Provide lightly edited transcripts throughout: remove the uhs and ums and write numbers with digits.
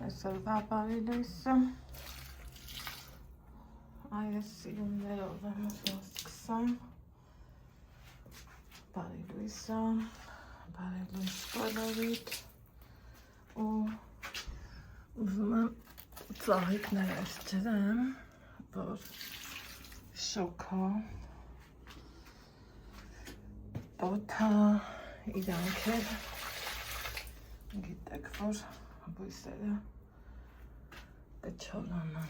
Այսօրվա բարի լույսը այս սիրումներով եմ սկսեմ բարի լույսը բարի լույս բոլորիդ ու ուզում եմ ծաղիկներ այս ջրեմ, որ շոքա օթա իրանք էլ գիտեք, որ բույսերը կչոլանան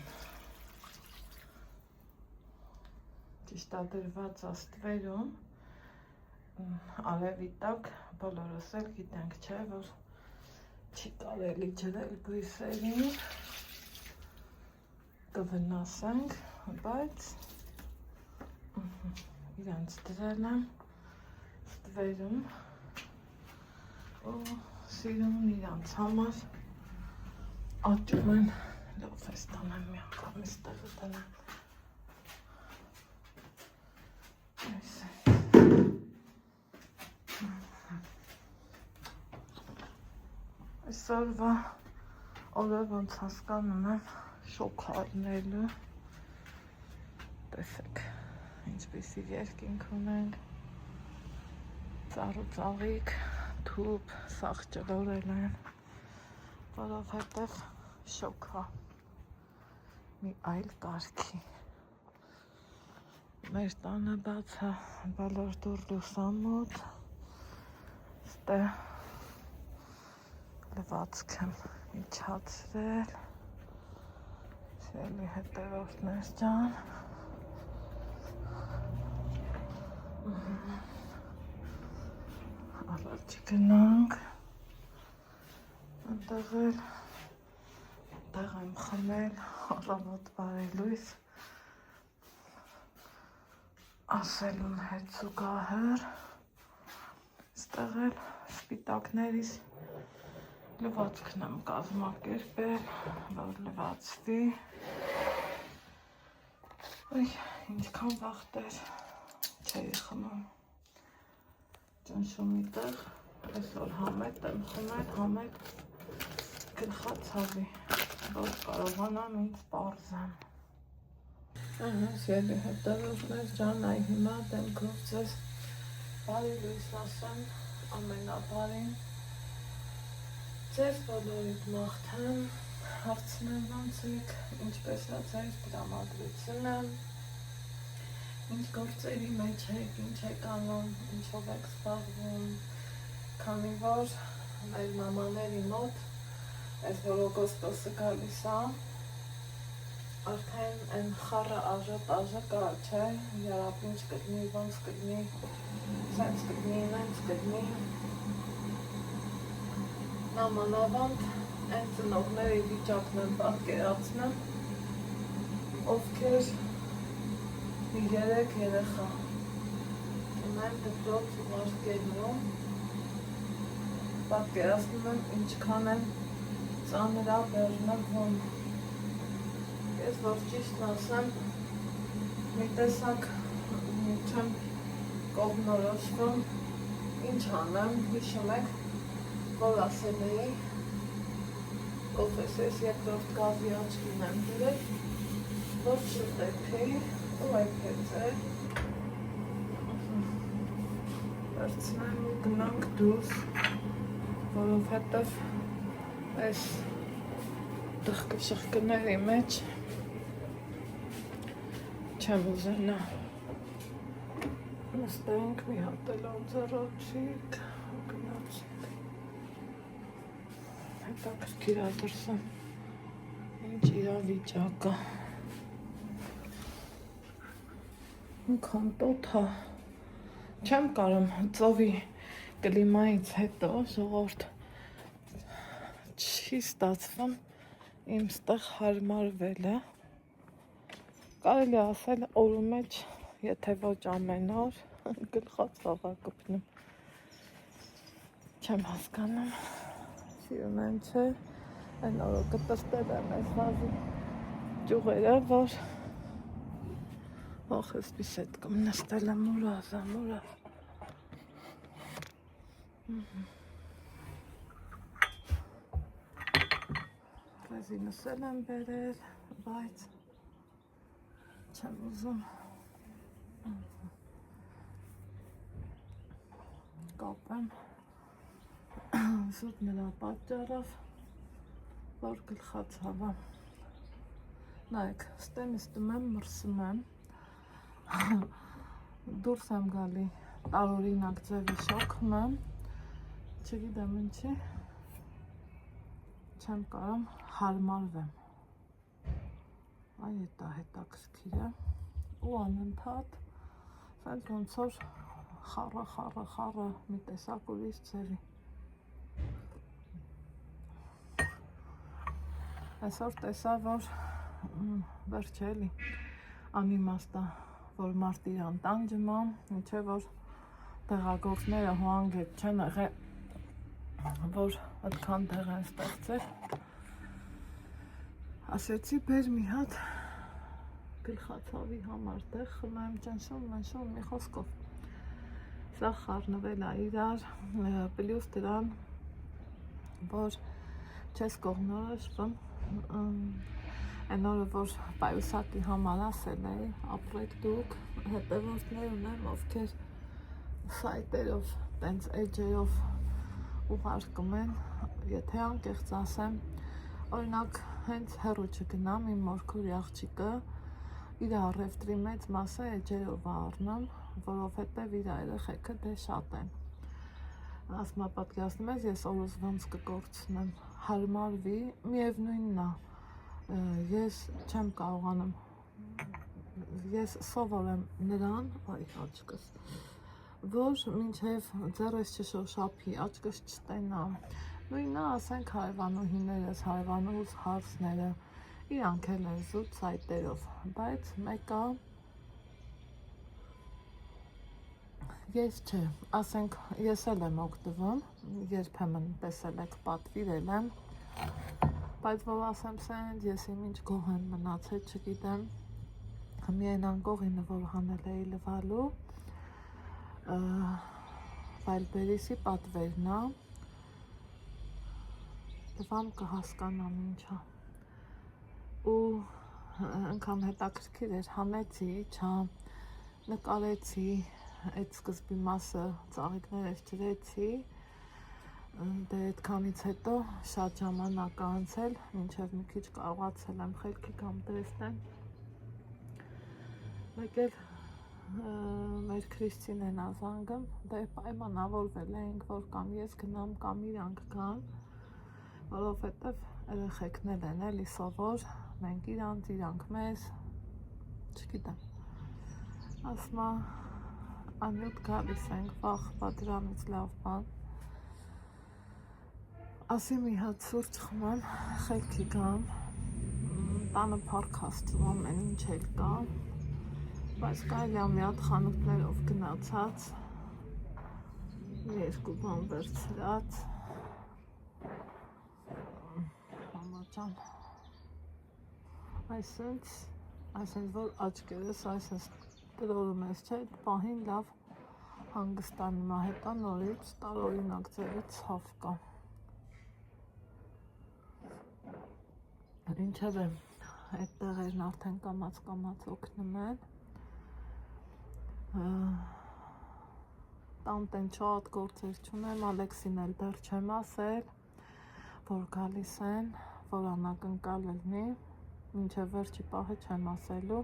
ճիշտադրված աստվերում արևի տակ բոլորս էլ գիտենք, չէ, որ չի կարելի ջրել բույսերին, կվնասենք, բայց իրանց դրել եմ ստվերում ու սիրուն իրանց համար աճում են, լավ ես տանեմ մի անգամ ես տեղը տնեմ, այսօրվա օրը ոնց հասկանում եմ շոքա առնելու, տեսեք, ինչպիսի երկինք ունենք, ծառ ու ծաղիկ, թուփ, սաղ ջրորել են, որովհետև շոքա մի այլ կարգի։ Մեր տանը բաց է բոլոր դուռ լուսամուտ, ստեղ լվացք եմ իջացրել, շելի հետևորդներ ջան, առաջ գնանք, այնտեղ եմ խմել առավոտ բարի լույս, ասելուն հետ զուգահեռ, ստեղ էլ սպիտակներիս լվացքն եմ կազմակերպել, որ լվացվի, ինչքան վաղտեր չէի խմում, ճնշումի տեղ, այսօր համետ եմ խմել, համետ գլխացավի, որ կարողանամ ինձ պարզեմ։ Սիրելի հետևորդներ ջան, այ հիմա դեմքով ձեզ բարի լույս ասեմ ամենաբարին, ձեզ բոլորիդ մաղթեմ, հարցնեմ ոնց եք, ինչպես է ձեր տրամադրությունը, ինչ գործերի մեջ եք, ինչ եք անում, ինչով եք զբաղվում, քանի որ մեր մամաների մոտ այս որ օգոստոսը գալիս է, արդեն այն խառը աժը կա, չէ, երապ ինչ կդնի, ոնց կդնի, սենց կդնի, նենց կդնի, նամանավանդ այն ծնողների վիճակն եմ պատկերացնում, ովքեր մի 3 երեխա ունեն դպրոց ուղարկելու, պատկերացնում եմ ինչքան են ծանրա բեռնվում, ես որ ճիշտ ասեմ, մի տեսակ չեմ կողմնորոշվում, ինչ անեմ, հիշում եք, որ ասել էի, կոֆեսես երկրորդ գազի աչքին եմ դրել, որ շտեփի ու այդպես վերցնեմ ու գնանք դուրս, որովհետև այս դղկշղկների մեջ չեմ ուզենա նստենք մի հատ էլ անձեռոջիկ գնացինք հետաքրքիր ադրսեմ ինչ իրավիճակը ինքան տոթա չեմ կարում ծովի կլիմայից հետո ժողովուրդ չի ստացվում իմ ստեղ հարմարվելը, կարելի ասել օրու մեջ, եթե ոչ ամեն օր, գլխացավ է կպնում, չեմ հասկանում, սիրում եմ չէ, այն օրը կտստել եմ այս վազի ճուղերը, որ ոխ էսպես էտ կմ նստել եմ մուրազ, ռեզինս էլ եմ բերել, բայց չեմ ուզում կապեմ զուտ նրա պատճառով, որ գլխացավը։ Նայեք, ստենից դում եմ, մրսում եմ, դուրս եմ գալի, տարօրինակ ձևի շոքում եմ, չգիտեմ ինչի, չեմ կարում հարմարվեմ, այ հետաքրքիր է, ու անընդհատ, սենց ոնց որ խառը մի տեսակ ուրիշ ձևի։ Այսօր տեսա, որ վերջ է էլի, անիմաստ է, որ մարդ իրան տանջում է, ինչե որ տեղագործները հոանգետ չեն եղել, որ այդքան տեղ են ստեղծել, ասեցի բեր մի հատ գլխացավի համար տեղ խմեմ, ճնշում մի խոսքով, սա խառնվել է իրար, պլյուս դրան, որ չես կողնորոշվում, այն օրը, որ պայուսակի համար ասել էի, ապրեք դուք, հետևորդներ ունեմ, ովքեր սայտերով, տենց էջերով ուղարկում են, եթե անկեղծ ասեմ, օրինակ հենց հեռու չգնամ, իմ մորքուրի աղջիկը իր առևտրի մեծ մասը էջերով առնում, որովհետև իր երեխեքը դե շատ են։ Ասմա պատկերացնում ես, ես օրս ոնց կկորցնեմ, հարմարվի, միևնույնն է, ես չեմ կարողանում, ես սովոր եմ նրան, այ աչքս, որ մինչև ձեռս չշոշափի, աչքս չտենա, նույնն է, ասենք հարևանուհիներս, հարևանուհուս հարսները, իրանք էլ են զուտ սայտերով, բայց մեկը ես չէ, ասենք ես էլ եմ օգտվում, երբեմն տեսել եք պատվիրել եմ, բայց որ ասեմ սենց, ես իմ ինչ գող եմ մնացել, չգիտեմ, միայն անկողինը, որ հանել էի լվալու, վայլբերիսի պատվերն է, լվամ կհասկանամ ինչա, ու ընկան հետաքրքիր էր, հանեցի, չա, նկարեցի, այդ սկզբի մասը ծաղիկներս ջրեցի, դե այդքանից հետո շատ ժամանակ անցել, մինչև մի քիչ կարողացել եմ խելքի կամ տեսնեմ, մեկ էլ մեր Քրիստինեն ազանգում, դե պայմանավորվել էինք, որ կամ ես գնամ, կամ իրանք գան, որովհետև երեխեքն են էլի սովոր, մենք իրանք մեզ, չգիտեմ, ասմա անյութ գալիս ենք, վախ պատրանից լավ բան, ասի մի հատ սուրճ խմեմ, խելքի գամ, տանը փառք Աստծու ամեն ինչ էլ կա, բայց կարելի է մի հատ խանութներով գնացած, երկու բան վերցրած, մամա ջան, այսինքն որ աչքերս տրորում ես, չէ, պահին լավ հանգստանում է, հետո նորից տարօրինակ ձևի ցավ կա։ Ինչևէ, այդ տեղերն արդեն կամաց օգնում են, տանտեն շատ գործեր չունեմ, Ալեքսին էլ դեռ չեմ ասել, որ գալիս են, որ անակնկալ լինի, մինչև վերջի պահը չեմ ասելու,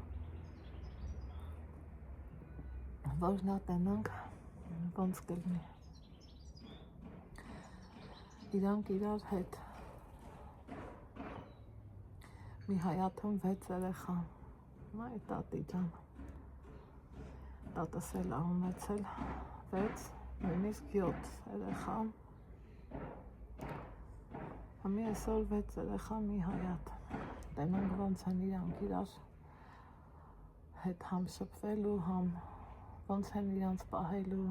որ նա տենանք ոնց կլինի, իրանք իրար հետ, մի հայաթում 6 երեխա, այ տատի ջան, տատս էլ ունեցել 6, նույնիսկ 7 երեխա, համի այսօր 6 երեխա մի հայաթ, տենանք ոնց են իրանք իրար հետ համ շփվելու, համ ոնց են իրանց պահելու,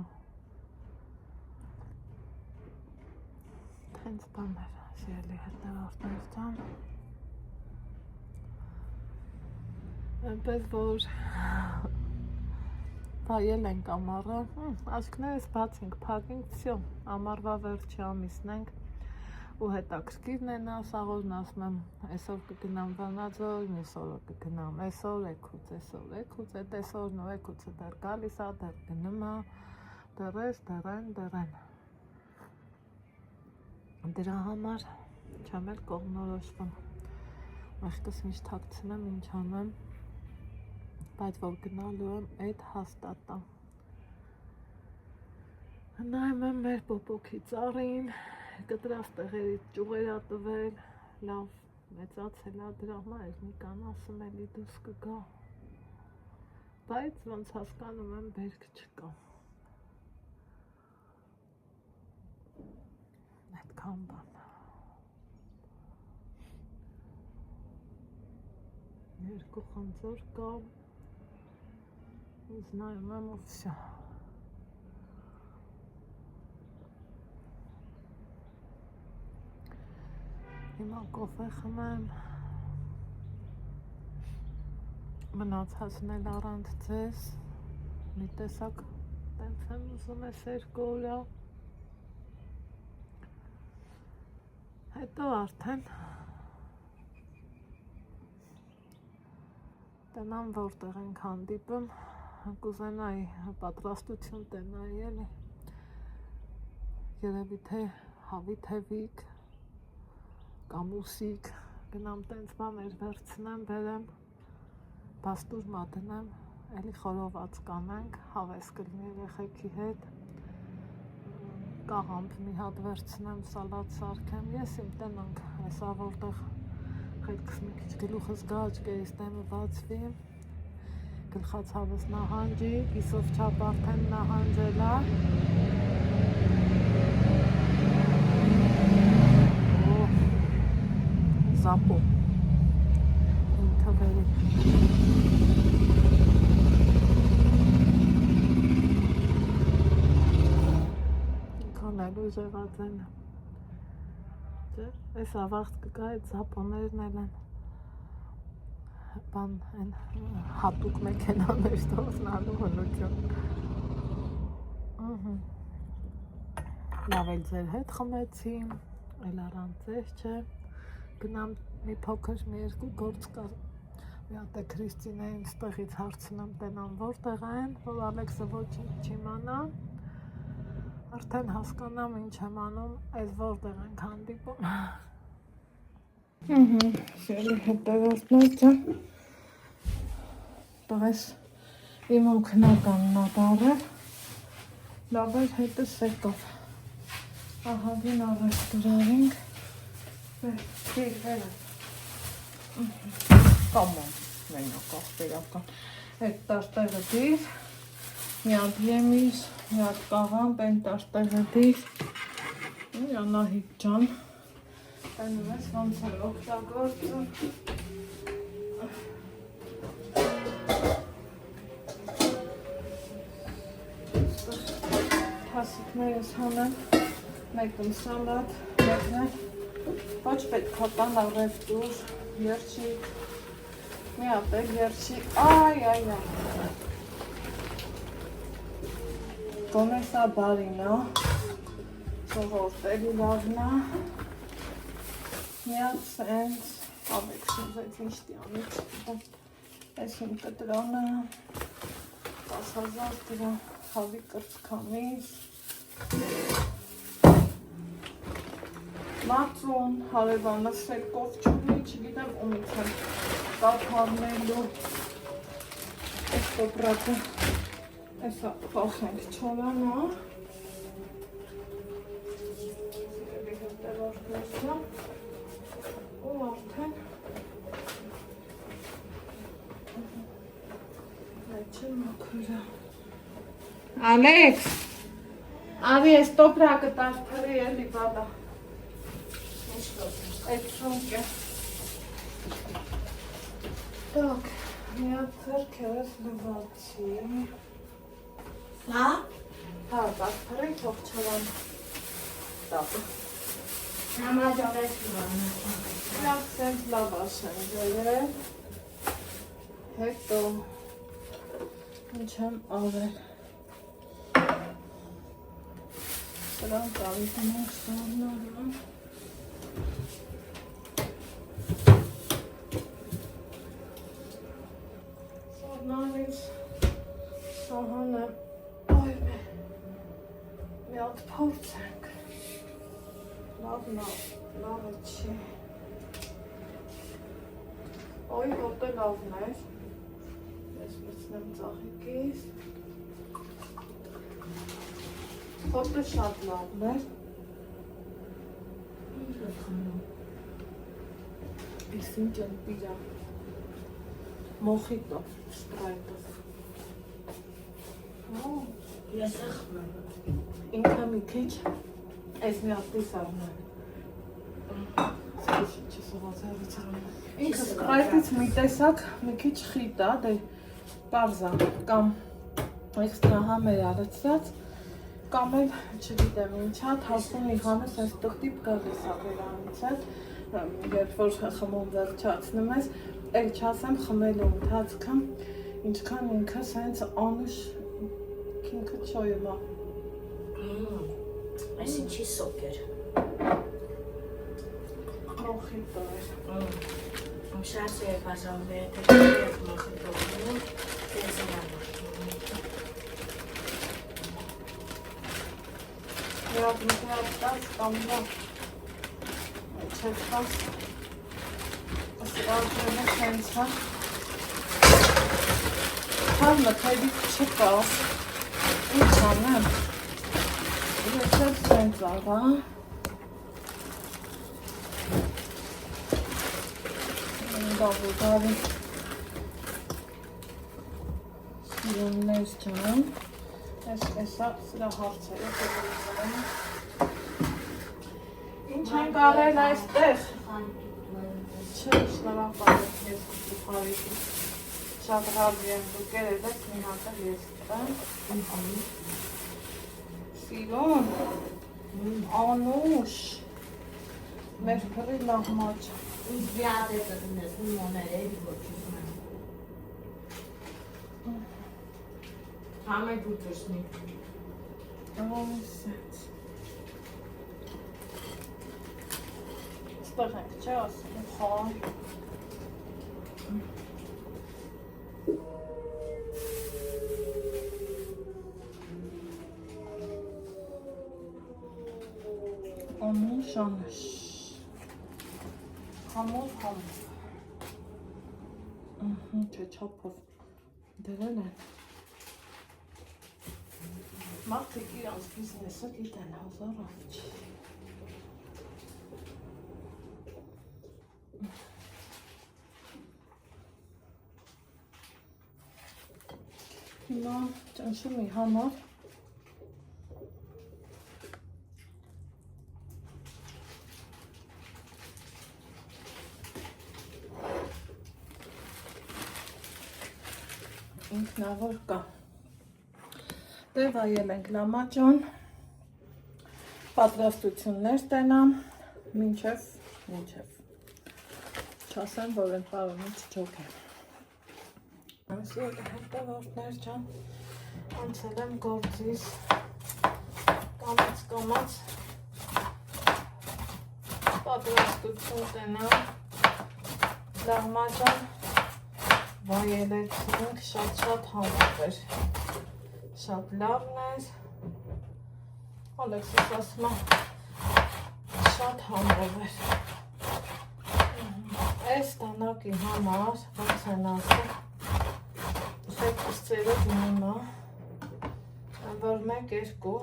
հենց բաներ, սիրելի հետևորդներ ջան, այնպես որ վայել ենք ամառը, աչքներս բացինք, փակինք, վсё, ամառվա վերջի ամիսն ենք, ու հետաքրքիրն են ասաղորն ասում եմ այսօր կգնամ Վանաձոր, մյուս օրը կգնամ այսօր էքուց, էդ այսօրն ու էքուցը դեռ գալիս ա, դեռ գնում ա, դեռեն դրա համար չեմ էլ կողմնորոշվում, մեղքս միշտ թաքցնեմ ինչ անեմ, բայց որ գնալու եմ այդ հաստատ ա։ Նայում եմ մեր պոպոքի ծառին, կտրած տեղերից ճյուղեր ա տվել, լավ մեծացել ա դրա համար Նիկան ասում էլի դուրս կգա, բայց ոնց հասկանում եմ բերք չկա։ Այդքան բան։ Երկու խնձոր կա, ինձ նայում եմ ու վսյա։ Հիմա կոֆե խմեմ, մնացածն էլ առանց ձեզ, մի տեսակ տենց եմ ուզում ես երկու օրա, հետո արդեն տնամ որտեղ ենք հանդիպում, կուզենայի պատրաստություն տենայի էլի, երևի թե հավիթևիկ, կամ ուսիկ, գնամ տենց բաներ վերցնեմ, բերեմ, բաստուր մատնեմ, էլի խորոված կանենք, հավես կլինի երեխեքի հետ, կաղամբ մի հատ վերցնեմ, սալատ սարքեմ, ես իմ տնանք, այսա որտեղ խելքս մի քիչ գլուխս գաճ կերիս դեմը բացվի, գլխաց հավես նահանջի, կիսով չափ արդեն նահանջել ա, Զապո, իմ թվերի։ Ինքան էլ ուժեղած են։ Այս ավաղտ կգա այդ զապոներն էլ են։ Բան են հատուկ մեքենաներ տողնալու հնություն։ Լավ էլ ձեր հետ խմեցի, էլ առանց ձեզ չէ։ Գնամ մի փոքր մի երկու գործ կա, մի հատ է Քրիստինեին ստեղից հարցնեմ տենամ որտեղ են, որ Ալեքսը ոչինչ չիմանա, արդեն հասկանամ ինչ եմ անում, այս որտեղ ենք հանդիպում։ Շելի հետևորդները, տղես իմ օգնականն ա դարել, լավ էր հետս եկավ, ահագին առեստուրարինք, Կամոն, մենակ աղբերական, այդ տաշտեղը դիր, մի հատ եմիս, մի հատ կաղամբ, են տաշտեղը դիր, Անահիտ ջան, տենում ես ոնց է օգտագործում, թասիկներս հանեմ, մեկն սալատ, մեկն է, ոչ պետք է տան առևտուր, երջիկ, մի հատ էլ երջիկ, այ, գոնե սա բարին ա, ժողորտելի լավն ա, մի հատ սենց, ավեքսինձ այդ միշտի անի չգիտեմ, այս իմ կտրանը, 10,000 դրամ, հավի կրծքանից, Մածուն, հարևանս էլ կովչունի, չգիտեմ ումից եմ կապարնելու, այս տոպրակը, այսա պախենք չոլանա, երևի հետևորդներսա, ու արդեն, այդ չեմ մաքուրա, Ալեքս, ավի այս տոպրակը տաշպրի էլի բադա, այդ շունկը Так, я церквես լվացի Հա? Հա, բացպրի թողչավան տապը Համաջավես լվան Լավ սենց լավաշ են ձերել Հետո Ինչ եմ ավել Սրանք ավիտներ սաննարում փորձենք։ Լավ է չի։ Ոյ հոտը լավն էր։ Ես մտցնեմ ծաղիկից։ Հոտը շատ լավն էր։ Ես ինչ եմ պիրա։ Մոխիտո, սպրայտով։ Ես խմեմ։ Ինքը մի քիչ այս մի ապտիս արնեմ։ Ինքը սպրայտից մի տեսակ մի քիչ խիտ է, դե պարզա կամ էքստրա համեր արեցած կամ էլ չգիտեմ ինչա, թասում մի հանես այս տղտիպ գալիս է վերանից հետ, երբ որ խմում վերջացնում ես, էլ չասեմ խմելու ընթացքը, ինչքան ինքը սենց անուշ ինքը չոյում է։ Այս ինչի սոկ էր։ Մոխիտո էր։ Շատ է բաժանվել, թե մոխիտո ունում, տեզինան։ Երբ տաս կամ լավ չետված սրաջերը սենց հա Հարմը թայդիկ չկաս ինչ անեմ ես էլ սենց աղա Դավուդարի սիրուններ չանեմ Էսա սրա հարցերը կողորիզային Ինչ ենք առել այստեղ Չէ, շնորհակալ ես խարիքի Շատ ռադի եմ դուք երևեք մի հատը ես տեմ Սիրուն Անուշ Մեր փրի լահմաճ Ինչ բիատ է տտնես, մի մոներ է, ոչ չուսնեմ Համե դու տշնի Սենց Ստեղ ենք, չէ ասում, խար Անուշ անուշ Համով Չէ չապով դրել են Մարդիկ իրանց բիզնեսը գիտեն հազար ավիչ Հիմա ճնշումի համար ինքնավոր կա Դե վայել ենք լամաճոն պատրաստություններ տենամ մինչև չասեմ, որ են պարոնից չոք է Անսիել հետևորդներ ճան անցել եմ գործիս կամաց պատրաստություն տենամ լամաճոն Վայելեցինք շատ համով էր, շատ լավն էր, Ալեքսիս ասում է, շատ համով էր, այս տանակի համար, ոնց են ասում, շեպս ծերով նիմա, որ մեկ երկու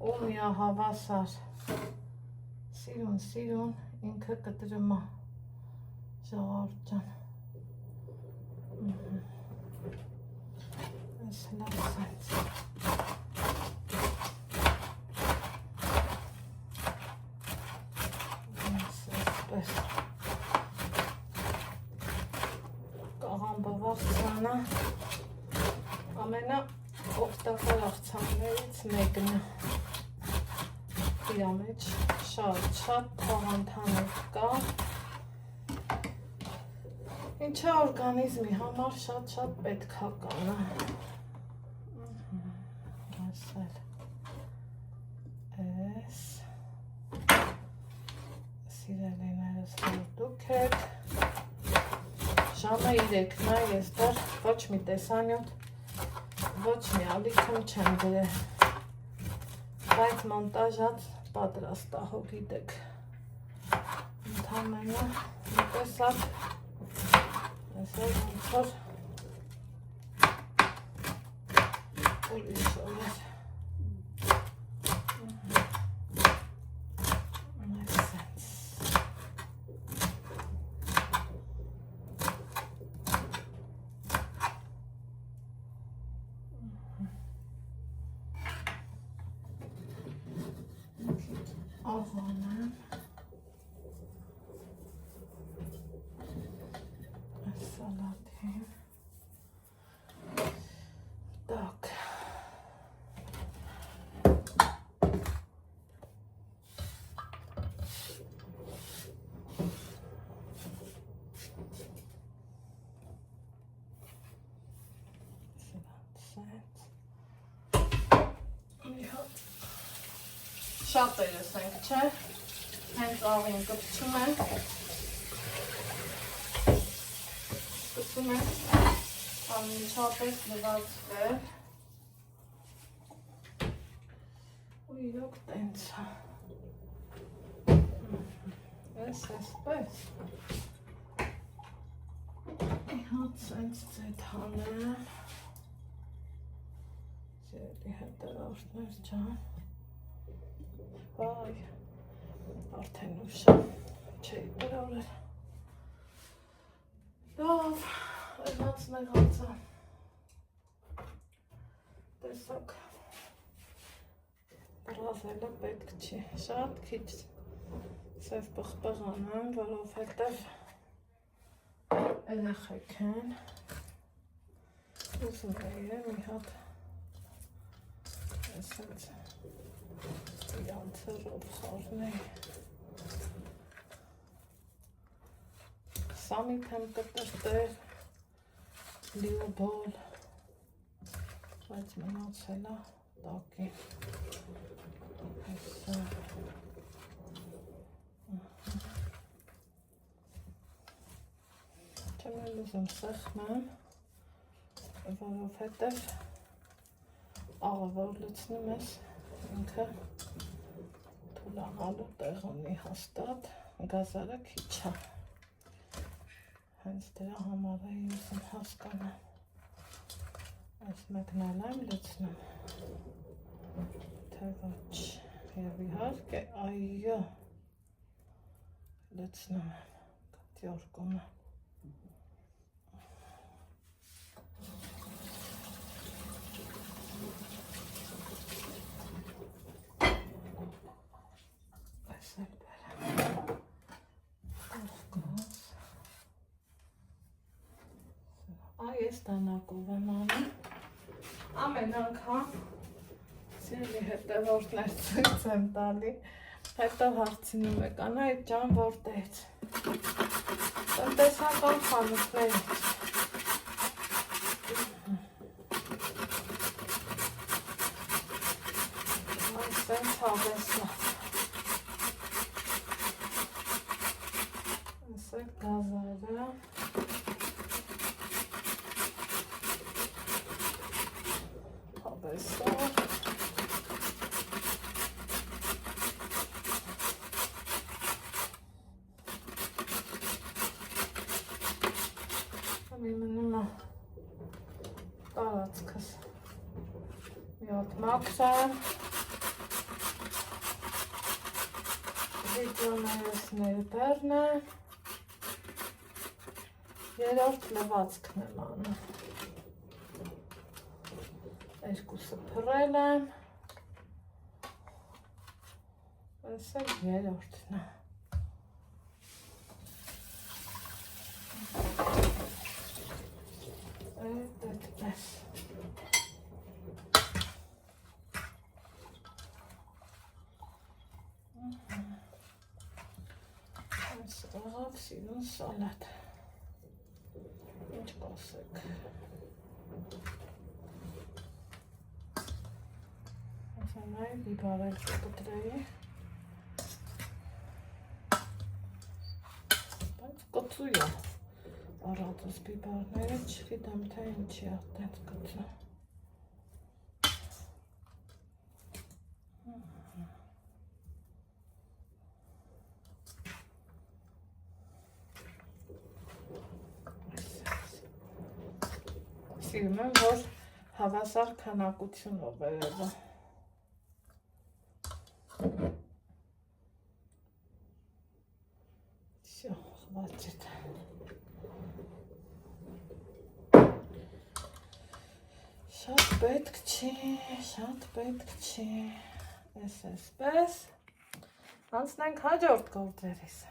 ու միահավասար, սիրուն, ինքը կտրմա, ժողովուրդ ջան Այս լավ սենց Այսպես Կաղամբը վաղցանա ամենա օգտակար աղցաններից մեկն է Իրա մեջ շատ թաղանթաներ կա Ինչա օրգանիզմի համար շատ պետքա կան Ասել Ես Սիրելիներս որ դուք եք Ժամը 3-ն է, ես դեռ ոչ մի տեսանյութ, ոչ մի ալիքում չեմ դրել բայց մոնտաժած պատրաստահո գիտեք ընդհանրապես մի տեսակ այսօր ոնց որ ուրիշ օր Ահանեմ սալատին так Շատ երես ենք, չէ, հենց աղին կպչում ենք, անմիջապես լվացվել, ու իրոք տենց է, ես այսպես, իհատ սենց ձետ հանեմ, սիրելի հետևորդներ ջան, Վայ, արդեն ուշ է, չէի բրորել, լավ, այլացն է հացը, տեսակ, բրազելը պետք չի, շատ քիչ սև պղպղ անեմ, որովհետև երեխեք են, ուզում էի մի հատ, այսպես, Իրանցերով խարնեի Սամիտ եմ կտրտել լիոբոլ բայց մնացել է տակի չեմ էլ ուզում սեղմեմ որովհետև աղը որ լցնում ես ինքը թուլանալու տեղ ունի հաստատ, գազարը քիչ է, հենց դրա համար է ուզում հասկանամ, այս մեկն էլ եմ լցնում, թե ոչ, և իհարկե այո, լցնում եմ, կտյորկում եմ, Այս տանակով եմ անում, ամեն անգամ սիրելի հետևորդներ ցույց եմ տալի, հետո հարցնում եք, Անահիտ ջան որտեղից, տնտեսական խանութներից, այսպես հավեսնած, այսեք գազարը, Հավեսով, Ամի մնում է տարածքս, մի հատ մաքրեմ, վիդեոներս ներբերն է, երորդ լվացքն եմ անում, երկուսը փռել եմ, այս էլ երորդն է, այդպես, այս աղավ սիրուն սալատ, ինչ կասեք, Նայ բիբարել կտրեի, բայց կծու է առածս բիբարները, չգիտեմ թե ինչի ատենց կծու։ սիրում եմ, որ հավասար քանակությունով բերել է։ Всё, хватит։ Շատ պետք չի։ Էսպես։ Անցնենք հաջորդ գործերից։